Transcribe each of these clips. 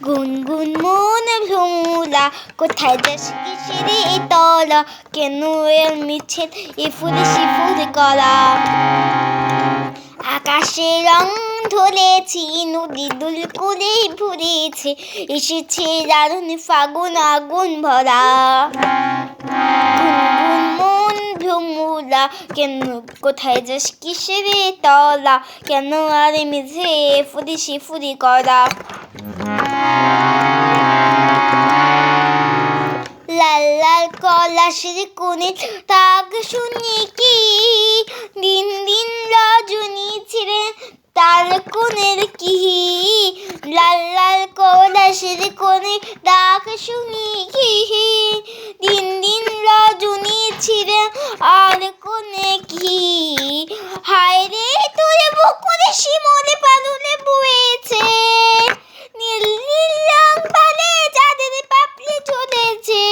গুনগুন মন ভ্রমরা, কোথায় যাস কিসের তলা, কেন এর মিছিল এ ফুলে সে ফুলে করা। আকাশে রং ধরেছি, নদী দুল করে ভরেছে, এসেছে দারুণ ফাগুন আগুন ভরা। গুনগুন মন ভ্রমরা, কেন কোথায় যাস কিসের তলা, কেন আর মেঝে ফুরি সে ফুরি করা। লাল লাল কলাশের কোণে তাক শুনি কি, দিন দিন রজনী ছিঁড়ে তার কোণের কি। লাল লাল কলাশের কোণে ডাক শুনি কি, দিন দিন রজনী ছিঁড়ে আর কোণে কি। হায় রে তোর বকুলে শিমলে পালুলে বয়েছে, নীল নীল রং পালে চাঁদের পাপড়ি ঝরেছে।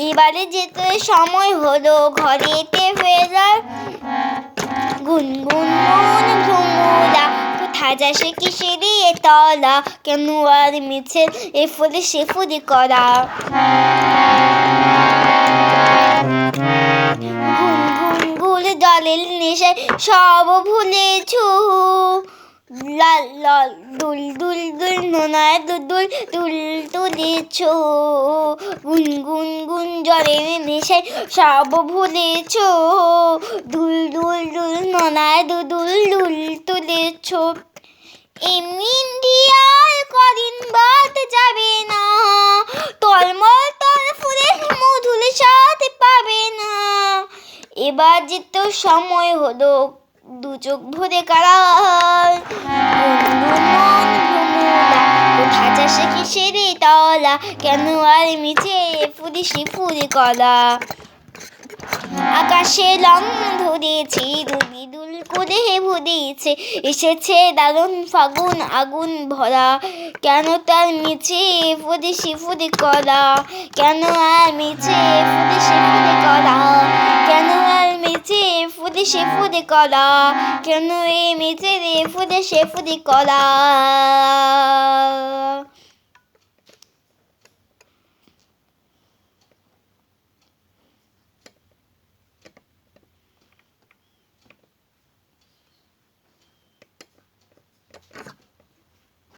এবারে যেতে সময় হলো ঘরেতে ফেরার। গুনগুন মন ভ্রমরা, কোথায় যাস কিসের তলা, কেন আর মিছে এ ফুলে সে ফুলি করা। গুনগুন গুল জলের নেশায় সব ভুলেছ, লাল লাল দুল দুল দুল নোনায় দুল দুল তুলেছ। গুনগুন গুন জলের নেশায় সব ভুলেছ, দুল দুল দুল নোনায় দুল দুল তুলেছ। এমনি আর কদিন বাদ যাবে না, টলমল তল ফুলে মধুর সাথে পাবে না। এবার যেতে সময় হলো দু চোখ ভরে কারার। গুনগুন মন ভ্রমরা, কোথায় যাস কিসের তলা, কেন আর মিছে ফুলি সে ফুলি করা। আকাশে রং ধরেছি, দুলি দুল করে ভরেছে, এসেছে দারুণ ফাগুন আগুন ভরা। কেন তার মিছে ফুলি সে ফুলি করা, কেন আর মিছে ফুলি সে ফুলি করা, কেন আর মিছে ফুলি সে ফুলি করা, কেন এ মিছে ফুলি সে ফুলি করা।